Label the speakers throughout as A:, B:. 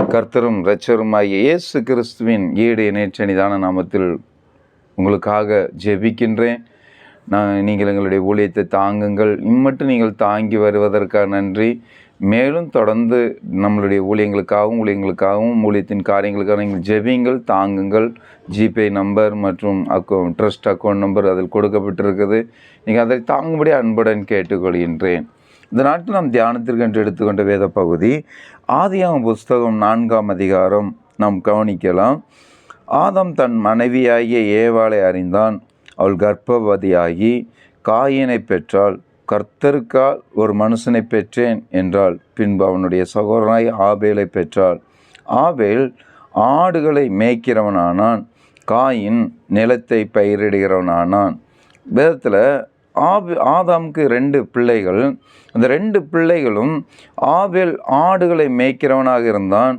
A: கர்த்தரும் இரட்சகருமாகிய இயேசு கிறிஸ்துவின் ஈடு இணையற்ற நாமத்தில் உங்களுக்காக ஜெபிக்கின்றேன். நீங்கள் எங்களுடைய ஊழியத்தை தாங்குங்கள். இம்மட்டும் நீங்கள் தாங்கி வருவதற்காக நன்றி. மேலும் தொடர்ந்து நம்மளுடைய ஊழியங்களுக்காகவும் ஊழியத்தின் காரியங்களுக்காக நீங்கள் ஜெபிங்கள், தாங்குங்கள். ஜிபே நம்பர் மற்றும் ட்ரஸ்ட் அக்கௌண்ட் நம்பர் அதில் கொடுக்கப்பட்டிருக்குது. நீங்கள் அதை தாங்கும்படி அன்புடன் கேட்டுக்கொள்கின்றேன். இந்த நாட்டில் நாம் தியானத்திற்கு என்று எடுத்துக்கொண்ட வேத பகுதி ஆதியாகமம் புஸ்தகம் 4ஆம் அதிகாரம் நாம் கவனிக்கலாம். ஆதாம் தன் மனைவியாகிய ஏவாளை அறிந்தான். அவள் கர்ப்பவதியாகி காயினை பெற்றாள். கர்த்தருக்கால் ஒரு மனுஷனை பெற்றேன் என்றாள். பின்பு அவனுடைய சகோதரனாய் ஆபேலை பெற்றாள். ஆபேல் ஆடுகளை மேய்க்கிறவனானான். காயின் நிலத்தை பயிரிடுகிறவனானான். வேதத்தில் ஆதாமுக்கு 2 பிள்ளைகள். அந்த 2 பிள்ளைகளும் ஆபேல் ஆடுகளை மேய்க்கிறவனாக இருந்தான்.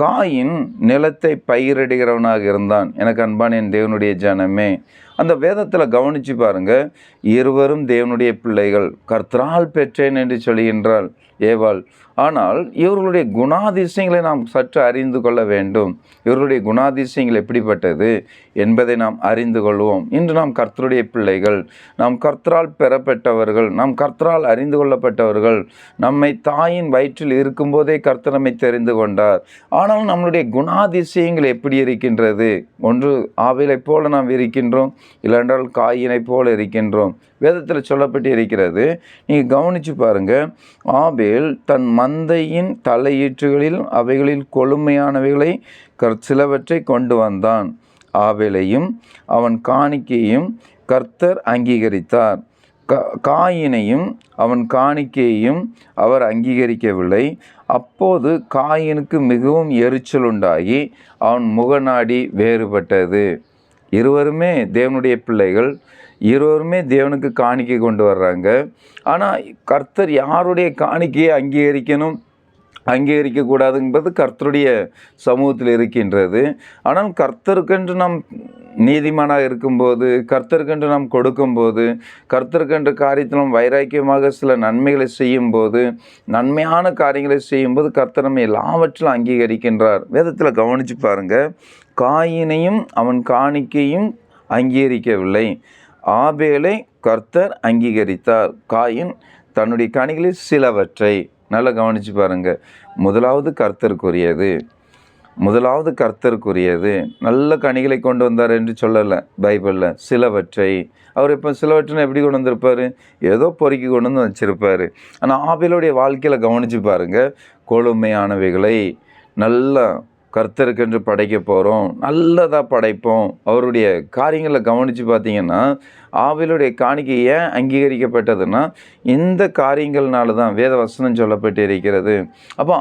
A: காயின் நிலத்தை பயிரிடுகிறவனாக இருந்தான். எனக்கு அன்பான என் தேவனுடைய ஜனமே, அந்த வேதத்தில் கவனித்து பாருங்கள். இருவரும் தேவனுடைய பிள்ளைகள். கர்த்தரால் பெற்றேன் என்று சொல்கின்றாள் ஏவாள். ஆனால் இவர்களுடைய குணாதிசயங்களை நாம் சற்று அறிந்து கொள்ள வேண்டும். இவர்களுடைய குணாதிசயங்கள் எப்படிப்பட்டது என்பதை நாம் அறிந்து கொள்வோம். இன்று நாம் கர்த்தருடைய பிள்ளைகள், நாம் கர்த்தரால் பெறப்பட்டவர்கள், நாம் கர்த்தரால் அறிந்து கொள்ளப்பட்டவர்கள். நம்மை தாயின் வயிற்றில் இருக்கும்போதே கர்த்தர் நம்மை தெரிந்து கொண்டார். ஆனால் நம்மளுடைய குணாதிசயங்கள் எப்படி இருக்கின்றது? ஒன்று ஆபேலைப் போல நாம் இருக்கின்றோம், இல்லைன்றால் காயினைப் போல இருக்கின்றோம். வேதத்தில் சொல்லப்பட்டு இருக்கிறது. நீங்கள் கவனித்து பாருங்கள். ஆபேல் தன் மந்தையின் தலையீற்றுகளில் அவைகளில் கொழுமையானவைகளை சிலவற்றை கொண்டு வந்தான். ஆபேலையும் அவன் காணிக்கையும் கர்த்தர் அங்கீகரித்தார். காயினையும் அவன் காணிக்கையையும் அவர் அங்கீகரிக்கவில்லை. அப்போது காயினுக்கு மிகவும் எரிச்சல் உண்டாகி அவன் முகநாடி வேறுபட்டது. இருவருமே தேவனுடைய பிள்ளைகள், இருவருமே தேவனுக்கு காணிக்கை கொண்டு வர்றாங்க. ஆனால் கர்த்தர் யாருடைய காணிக்கையை அங்கீகரிக்கக்கூடாது என்பது கர்த்தருடைய சமூகத்தில் இருக்கின்றது. ஆனால் கர்த்தருக்கென்று நாம் நீதிமானாக இருக்கும்போது, கர்த்தருக்கென்று நாம் கொடுக்கும்போது, கர்த்தருக்கென்று காரியத்தில் நாம் வைராக்கியமாக சில நன்மைகளை செய்யும்போது, நன்மையான காரியங்களை செய்யும்போது கர்த்தர் நம்ம எல்லாவற்றிலும் அங்கீகரிக்கின்றார். வேதத்தில் கவனித்து பாருங்கள். காயினையும் அவன் காணிக்கையும் அங்கீகரிக்கவில்லை. ஆபேலை கர்த்தர் அங்கீகரித்தார். காயின் தன்னுடைய காணிக்கையில் சிலவற்றை. நல்லா கவனித்து பாருங்கள். முதலாவது கர்த்தருக்குரியது. நல்ல கனிகளை கொண்டு வந்தார் என்று சொல்லலை பைபிளில். சிலவற்றை. அவர் இப்போ சிலவற்றை எப்படி கொண்டு வந்திருப்பார்? ஏதோ பொறுக்கி கொண்டு வந்து வச்சுருப்பார். ஆனால் ஆபேலுடைய வாழ்க்கையில் கவனித்து பாருங்கள். கொழுமையானவைகளை நல்லா கர்த்தருக்கென்று படைக்க போகிறோம், நல்லதாக படைப்போம். அவருடைய காரியங்களை கவனித்து பார்த்தீங்கன்னா ஆபேலுடைய காணிக்கை ஏன் அங்கீகரிக்கப்பட்டதுன்னா இந்த காரியங்கள்னால தான் வேத வசனம் சொல்லப்பட்டு இருக்கிறது. அப்போ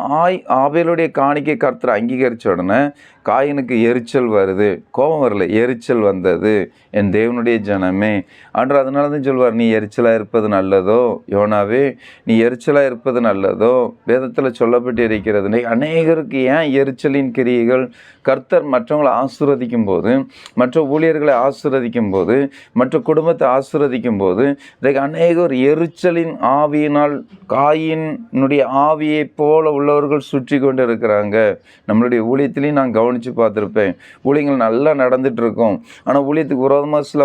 A: ஆபேலுடைய காணிக்கை கர்த்தர் அங்கீகரித்த உடனே காயினுக்கு எரிச்சல் வருது. கோபம் வரல, எரிச்சல் வந்தது. என் தேவனுடைய ஜனமே, அன்று அதனால தான் சொல்வார், நீ எரிச்சலாக இருப்பது நல்லதோ யோனாவே, நீ எரிச்சலாக இருப்பது நல்லதோ. வேதத்தில் சொல்லப்பட்டு இருக்கிறது. அநேகருக்கு ஏன் எரிச்சலின் கிரியைகள்? கர்த்தர் மற்றவங்களை ஆசீர்வதிக்கும் போது, மற்ற ஊழியர்களை ஆசீர்வதிக்கும் போது, மற்ற குடும்பத்தை ஆசீர்வதிக்கும் போது அநேகர் எரிச்சலின் ஆவியினால் காயினுடைய ஆவியை போல உள்ளவர்கள் சுற்றி கொண்டு இருக்கிறாங்க. நம்மளுடைய ஊழியத்திலையும் நான் கவனித்து பார்த்துருப்பேன். ஊழியங்கள் நல்லா நடந்துட்டு இருக்கோம். ஆனால் ஊழியத்துக்கு விரோதமாக சில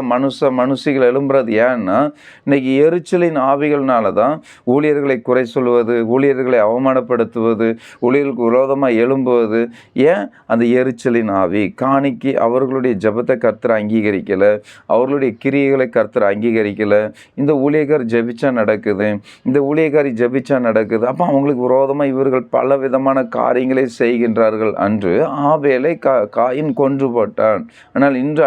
A: மனுஷிகள் எழும்புறது ஏன்னா இன்னைக்கு எரிச்சலின் ஆவிகள்னால தான் ஊழியர்களை குறை சொல்வது, ஊழியர்களை அவமானப்படுத்துவது, ஊழியர்களுக்கு விரோதமாக எழும்புவது. ஏன்? அந்த எரிச்சலின் ஆவி. காணிக்கை அவர்களுடைய ஜெபத்தை கர்த்தர் அங்கீகரிக்கலை, அவர்களுடைய கிரியைகளை கர்த்தர் அங்கீகரிக்கலை. இந்த ஊழியக்கார் ஜெபிச்சா நடக்குது, இந்த ஊழியக்காரி ஜெபிச்சா நடக்குது. அப்போ அவங்களுக்கு விரோதமாக இவர்கள் பல விதமான காரியங்களை செய்கின்றார்கள். அன்று ஆபேலை காயின் கொன்று போட்டான். ஆனால் இன்று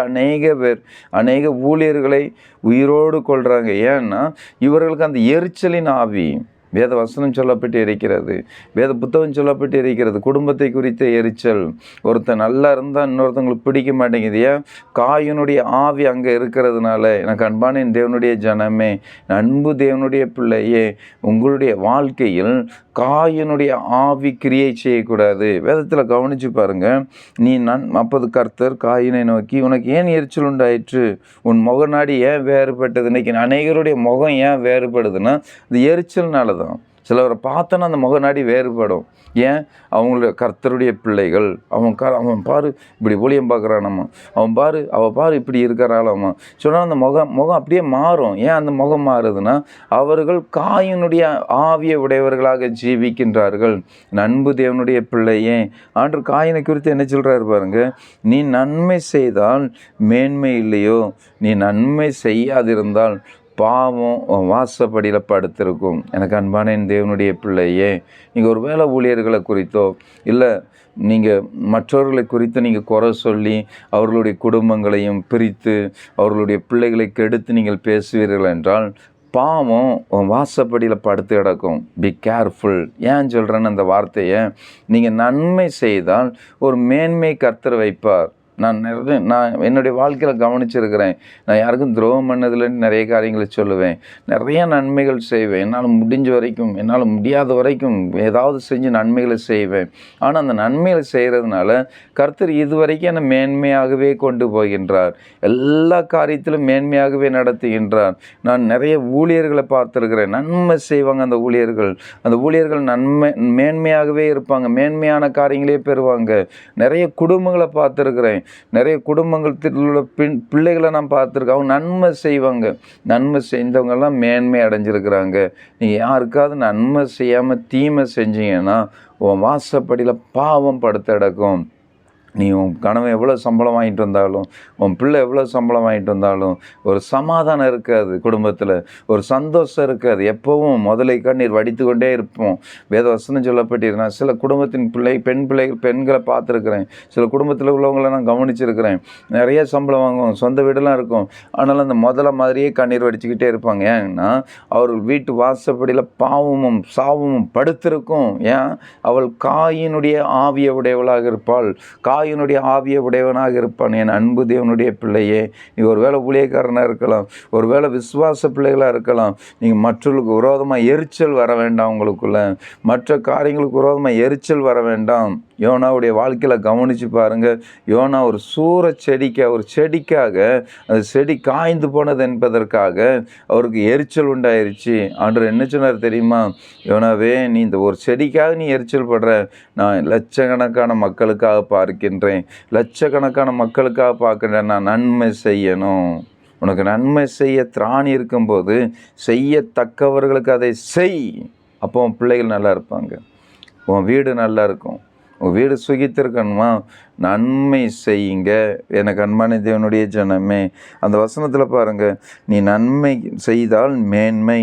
A: அநேக ஊழியர்களை உயிரோடு கொள்கிறாங்க. ஏன்னா இவர்களுக்கு அந்த எரிச்சலின் ஆவி. வேத வசனம் சொல்லப்பட்டு இருக்கிறது, வேத புத்தகம் சொல்லப்பட்டு இருக்கிறது. குடும்பத்தை குறித்த எரிச்சல். ஒருத்தன் நல்லா இருந்தால் இன்னொருத்தவங்களுக்கு பிடிக்க மாட்டேங்குது. ஏன்? காயினுடைய ஆவி அங்கே இருக்கிறதுனால. எனக்கு அன்பான என் தேவனுடைய ஜனமே, அன்பு தேவனுடைய பிள்ளையே, உங்களுடைய வாழ்க்கையில் காயினுடைய ஆவி கிரியை செய்யக்கூடாது. வேதத்தில் கவனித்து பாருங்கள். அப்போது கர்த்தர் காயினை நோக்கி, உனக்கு ஏன் எரிச்சல் உண்டாயிற்று? உன் முகநாடி ஏன் வேறுபட்டது? இன்றைக்கி அநேகருடைய முகம் ஏன் வேறுபடுதுன்னா இது எரிச்சல்னால தான். சிலவரை பார்த்தோன்னா அந்த முகநாடி வேறுபடும். ஏன்? அவங்களோட கர்த்தருடைய பிள்ளைகள். அவன் பாரு இப்படி ஊழியம் பார்க்குறானம்மா, அவள் பாரு இப்படி இருக்கிறாளாம்மா சொன்னால் அந்த முகம் அப்படியே மாறும். ஏன் அந்த முகம் மாறுதுன்னா, அவர்கள் காயினுடைய ஆவியை உடையவர்களாக ஜீவிக்கின்றார்கள். அன்பு தேவனுடைய பிள்ளையே, ஆண்டு காயினை குறித்து என்ன சொல்கிறாரு பாருங்க, நீ நன்மை செய்தால் மேன்மை இல்லையோ, நீ நன்மை செய்யாதிருந்தால் பாவம் வாசப்படியில் படுத்திருக்கும். எனக்கு அன்பான என் தேவனுடைய பிள்ளையே, நீங்கள் ஒரு வேளை ஊழியர்களை குறித்தோ இல்லை நீங்கள் மற்றவர்களை குறித்து நீங்கள் குறை சொல்லி அவர்களுடைய குடும்பங்களையும் பிரித்து அவர்களுடைய பிள்ளைகளை கெடுத்து நீங்கள் பேசுவீர்கள் என்றால் பாவம் வாசப்படியில் படுத்து கிடக்கும். Be careful. ஏன் சொல்கிறேன்னு அந்த வார்த்தையை, நீங்கள் நன்மை செய்தால் ஒரு மேன்மை கர்த்தர் வைப்பார். நான் என்னுடைய வாழ்க்கையில் கவனிச்சிருக்கிறேன். நான் யாருக்கும் துரோகம் பண்ணதுலேருந்து நிறைய காரியங்களை சொல்லுவேன், நிறைய நன்மைகள் செய்வேன். என்னால் முடிஞ்ச வரைக்கும், என்னால் முடியாத வரைக்கும் ஏதாவது செஞ்சு நன்மைகளை செய்வேன். ஆனால் அந்த நன்மைகளை செய்கிறதுனால கர்த்தர் இதுவரைக்கும் என்னை மேன்மையாகவே கொண்டு போகின்றார். எல்லா காரியத்திலும் மேன்மையாகவே நடத்துகின்றார். நான் நிறைய ஊழியர்களை பார்த்துருக்கிறேன். நன்மை செய்வாங்க அந்த ஊழியர்கள் மேன்மையாகவே இருப்பாங்க, மேன்மையான காரியங்களே பெறுவாங்க. நிறைய குடும்பங்களை பார்த்துருக்கிறேன். நிறைய குடும்பத்தில் உள்ள பிள்ளைகளை நான் பார்த்துருக்கேன். அவங்க நன்மை செய்வாங்க. நன்மை செய்தவங்கெல்லாம் மேன்மை அடைஞ்சிருக்கிறாங்க. நீங்கள் யாருக்காவது நன்மை செய்யாமல் தீமை செஞ்சீங்கன்னா உன் வாசப்படியில் பாவம் படுத்து கிடக்கும். நீ உன் கணவன் எவ்வளோ சம்பளம் வாங்கிட்டு வந்தாலும், உன் பிள்ளை எவ்வளோ சம்பளம் வாங்கிட்டு வந்தாலும் ஒரு சமாதானம் இருக்காது, குடும்பத்தில் ஒரு சந்தோஷம் இருக்காது. எப்போவும் முதலை கண்ணீர் வடித்து கொண்டே இருப்போம். வேதவசனம் சொல்லப்பட்டிருக்கேன். சில குடும்பத்தின் பெண்களை பார்த்துருக்குறேன். சில குடும்பத்தில் உள்ளவங்களை நான் கவனிச்சிருக்கிறேன். நிறைய சம்பளம் வாங்குவோம், சொந்த வீடெல்லாம் இருக்கும். ஆனாலும் அந்த முதல்ல மாதிரியே கண்ணீர் வடிச்சுக்கிட்டே இருப்பாங்க. ஏன்னா அவர்கள் வீட்டு வாசப்படியில் பாவமும் சாவமும் படுத்திருக்கும். ஏன்? அவள் காயினுடைய ஆவியை உடையவளாக இருப்பாள், காயினுடைய ஆவியை உடையவனாக இருப்பான். என் அன்பு தேவனுடைய பிள்ளையே, நீ ஒரு வேளை ஊழியக்காரனாக இருக்கலாம், ஒரு வேளை விசுவாச பிள்ளைகளாக இருக்கலாம். நீங்கள் மற்றவர்களுக்கு விரோதமாக எரிச்சல் வர வேண்டாம். உங்களுக்குள்ள மற்ற காரியங்களுக்கு விரோதமாக எரிச்சல் வர வேண்டாம். யோனாவுடைய வாழ்க்கையில் கவனித்து பாருங்கள். யோனா ஒரு செடிக்காக அந்த செடி காய்ந்து போனது என்பதற்காக அவருக்கு எரிச்சல் உண்டாயிருச்சு. ஆண்டவர் என்ன சொன்னார் தெரியுமா? யோனாவே, நீ இந்த ஒரு செடிக்காக நீ எரிச்சல் படுற, நான் லட்சக்கணக்கான மக்களுக்காக பார்க்கின்றேன், நான் நன்மை செய்யணும். உனக்கு நன்மை செய்ய திராணி இருக்கும்போது செய்யத்தக்கவர்களுக்கு அதை செய். அப்போ உன் பிள்ளைகள் நல்லா இருப்பாங்க, உன் வீடு நல்லா இருக்கும். உன் வீடு சுகித்திருக்கணுமா? நன்மை செய்யுங்க. எனக்கு அன்பான தேவனுடைய ஜனமே, அந்த வசனத்தில் பாருங்கள், நீ நன்மை செய்தால் மேன்மை,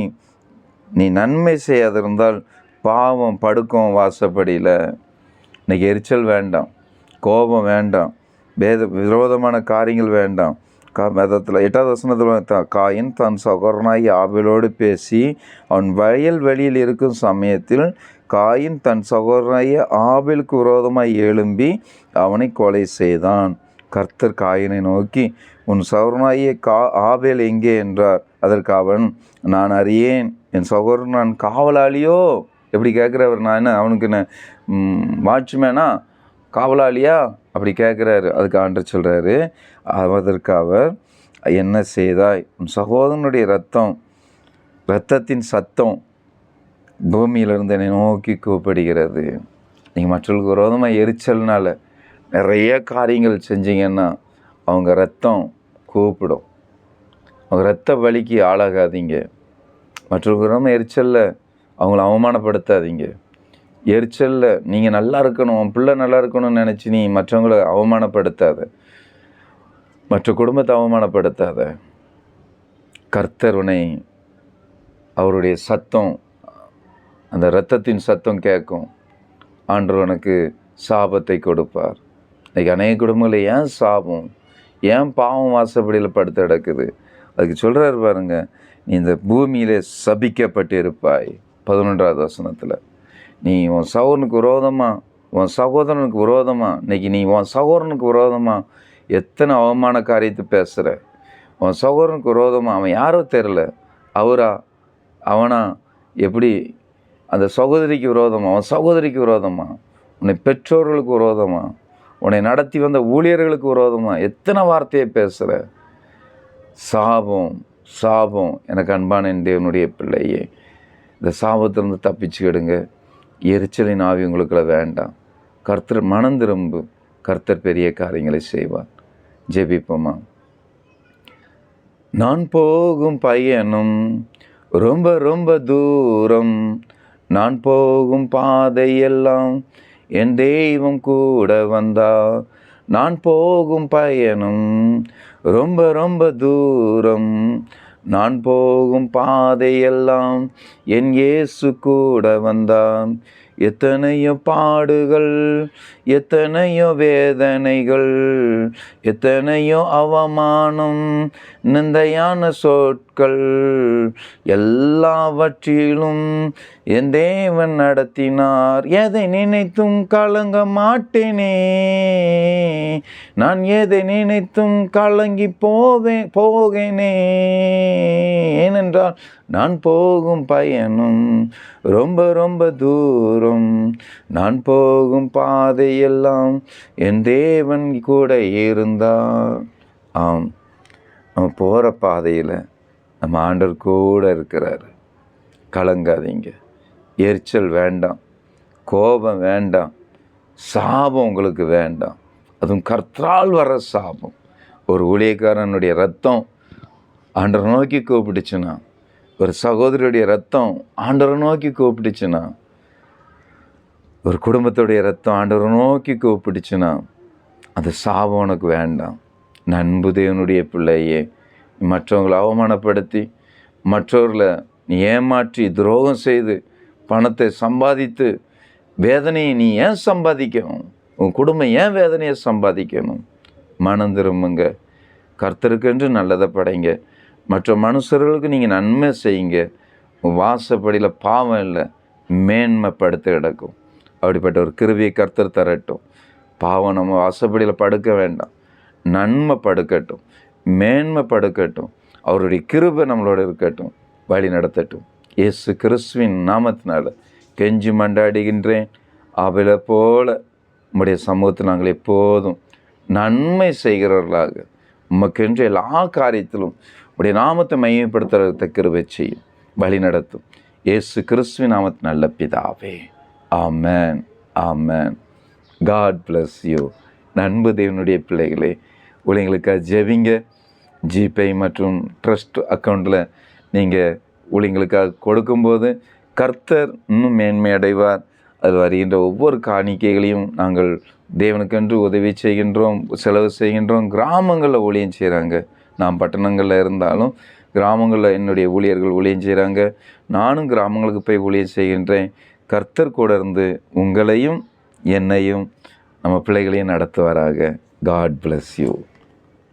A: நீ நன்மை செய்யாதிருந்தால் பாவம் படுக்கும் வாசப்படியில். இன்றைக்கி எரிச்சல் வேண்டாம், கோபம் வேண்டாம், விரோதமான காரியங்கள் வேண்டாம். வேதத்தில் 8வது வசனத்தில் காயின் தன் சகோதரனாகி ஆபேலோடு பேசி அவன் வெளியில் இருக்கும் சமயத்தில் காயின் தன் சகோதரனாகிய ஆபேலுக்கு விரோதமாய் எழும்பி அவனை கொலை செய்தான். கர்த்தர் காயினை நோக்கி, உன் சகோதரனாகிய ஆபேல் எங்கே என்றார். அதற்கு அவன், நான் அறியேன், என் சகோதரன் நான் காவலாளியோ. எப்படி கேட்குறவர்? நான் என்ன அவனுக்கு என்ன வாட்ச்மேனா, காவலாளியா? அப்படி கேட்குறாரு. அதுக்கு ஆண்டவர் சொல்கிறாரு, அதற்கு அவர், என்ன செய்தாய்? உன் சகோதரனுடைய இரத்தத்தின் சத்தம் பூமியிலிருந்து என்னை நோக்கி கூப்பிடுகிறது. நீங்கள் மற்றவர்களுக்கு விரோதமாக எரிச்சல்னால நிறைய காரியங்கள் செஞ்சீங்கன்னா அவங்க ரத்தம் கூப்பிடும். அவங்க ரத்த வலிக்கு ஆளாகாதீங்க. மற்றவர்களுக்கு விரோதமாக எரிச்சலில் அவங்கள அவமானப்படுத்தாதீங்க. எரிச்சலில் நீங்கள் நல்லா இருக்கணும், உன் பிள்ளை நல்லா இருக்கணும்னு நினச்சி நீ மற்றவங்களை அவமானப்படுத்தாத, மற்ற குடும்பத்தை அவமானப்படுத்தாத. கர்த்தர் உன்னை, அவருடைய சத்தம், அந்த இரத்தத்தின் சத்தம் கேட்கும். ஆண்டவர் உனக்கு சாபத்தை கொடுப்பார். இன்றைக்கி அநேக குடும்பங்களில் ஏன் சாபம், ஏன் பாவம் வாசப்படியில் படுத்து கிடக்குது? அதுக்கு சொல்கிறார் பாருங்க, நீ இந்த பூமியிலே சபிக்கப்பட்டு இருப்பாய். 11வது வசனத்தில், நீ உன் சகோதரனுக்கு விரோதமாக, உன் சகோதரனுக்கு விரோதமாக, இன்றைக்கி நீ உன் சகோதரனுக்கு விரோதமாக எத்தனை அவமான காரியத்தை பேசுகிற. உன் சகோதரனுக்கு விரோதமாக, அவன் யாரோ தெரில, அவனா, எப்படி அந்த சகோதரிக்கு விரோதமாக, அவன் சகோதரிக்கு விரோதமாக, உன்னை பெற்றோர்களுக்கு விரோதமாக, உன்னை நடத்தி வந்த ஊழியர்களுக்கு விரோதமாக எத்தனை வார்த்தையை பேசுகிற. சாபம். எனக்கு அன்பான என் தேவனுடைய பிள்ளையே, இந்த சாபத்திலிருந்து தப்பிச்சுக்கிடுங்க. எரிச்சலின் ஆவி உங்களுக்குள்ள வேண்டாம். கர்த்தர் மனம் திரும்பு. கர்த்தர் பெரிய காரியங்களை செய்வார். ஜெபிப்போமா. நான் போகும் பயணம் ரொம்ப ரொம்ப தூரம், நான் போகும் பாதையெல்லாம் என் தெய்வம் கூட வந்தா. நான் போகும் பயணம் ரொம்ப ரொம்ப தூரம், நான் போகும் பாதையெல்லாம் என் இயேசு கூட வந்தான். எத்தனையோ பாடுகள், எத்தனையோ வேதனைகள், எத்தனையோ அவமானம், நிந்தையான சொற்கள், எல்லாவற்றிலும் என் தேவன் நடத்தினார். எதை நினைத்தும் கலங்க மாட்டேனே, நான் எதை நினைத்தும் கலங்கி போகேனே. ஏனென்றால் நான் போகும் பயணம் ரொம்ப ரொம்ப தூரம், நான் போகும் பாதையெல்லாம் என் தேவன் கூட இருந்தார். ஆம், நம்ம போகிற பாதையில் நம்ம ஆண்டவர் கூட இருக்கிறார். கலங்காதீங்க. எரிச்சல் வேண்டாம், கோபம் வேண்டாம், சாபம் உங்களுக்கு வேண்டாம். அதுவும் கர்த்தரால் வர சாபம். ஒரு ஊழியக்காரனுடைய ரத்தம் ஆண்டவரை நோக்கி கூப்பிட்டுச்சுன்னா, ஒரு சகோதரியுடைய ரத்தம் ஆண்டவரை நோக்கி கூப்பிட்டுச்சுன்னா, ஒரு குடும்பத்துடைய ரத்தம் ஆண்டவரை நோக்கி கூப்பிட்டுச்சுன்னா, அந்த சாபம் உனக்கு வேண்டாம். நண்பு தேவனுடைய பிள்ளையே, மற்றவங்களை அவமானப்படுத்தி, மற்றவர்களை நீ ஏமாற்றி துரோகம் செய்து பணத்தை சம்பாதித்து வேதனையை நீ ஏன் சம்பாதிக்கணும்? உன் குடும்பம் ஏன் வேதனையை சம்பாதிக்கணும்? மனம் திரும்புங்க. கர்த்தருக்கென்று நல்லதை படைங்க. மற்ற மனுஷர்களுக்கு நீங்கள் நன்மை செய்யுங்க. உன் வாசப்படியில் பாவம் இல்லை, மேன்மைப்படுத்த கிடக்கும். அப்படிப்பட்ட ஒரு கிருபையை கர்த்தர் தரட்டும். பாவம் நம்ம வாசப்படியில் படுக்க வேண்டாம், நன்மை படுக்கட்டும், மேன்மை படுக்கட்டும். அவருடைய கிருபை நம்மளோட இருக்கட்டும், வழி நடத்தட்டும். இயேசு கிறிஸ்துவின் நாமத்தினால கெஞ்சி மண்டாடுகின்றேன். அவளை போல உம்முடைய சமூகத்தில் நாங்கள் எப்போதும் நன்மை செய்கிறவர்களாக உமக்கென்று எல்லா காரியத்திலும் உடைய நாமத்தை மையப்படுத்துறத கிருபை செய்யும், வழி நடத்தும். இயேசு கிறிஸ்துவின் நாமத்தின் நல்ல பிதாவே, ஆமென், ஆமென். God bless you. நண்பு தேவனுடைய பிள்ளைகளே, ஊழியர்களுக்காக ஜெபிங்க. ஜிபே மற்றும் ட்ரஸ்ட் அக்கௌண்ட்டில் நீங்கள் ஊழியர்களுக்காக கொடுக்கும்போது கர்த்தர் இன்னும் மேன்மை அடைவார். அது வருகின்ற ஒவ்வொரு காணிக்கைகளையும் நாங்கள் தேவனுக்கென்று உதவி செய்கின்றோம், செலவு செய்கின்றோம். கிராமங்களில் ஊழியம் செய்கிறாங்க. நான் பட்டணங்களில் இருந்தாலும் கிராமங்களில் என்னுடைய ஊழியர்கள் ஊழியம் செய்கிறாங்க. நானும் கிராமங்களுக்கு போய் ஊழியம் செய்கின்றேன். கர்த்தர் கூட இருந்து உங்களையும் என்னையும் நம்ம பிள்ளைகளையும் நடத்துவாராக. God bless you.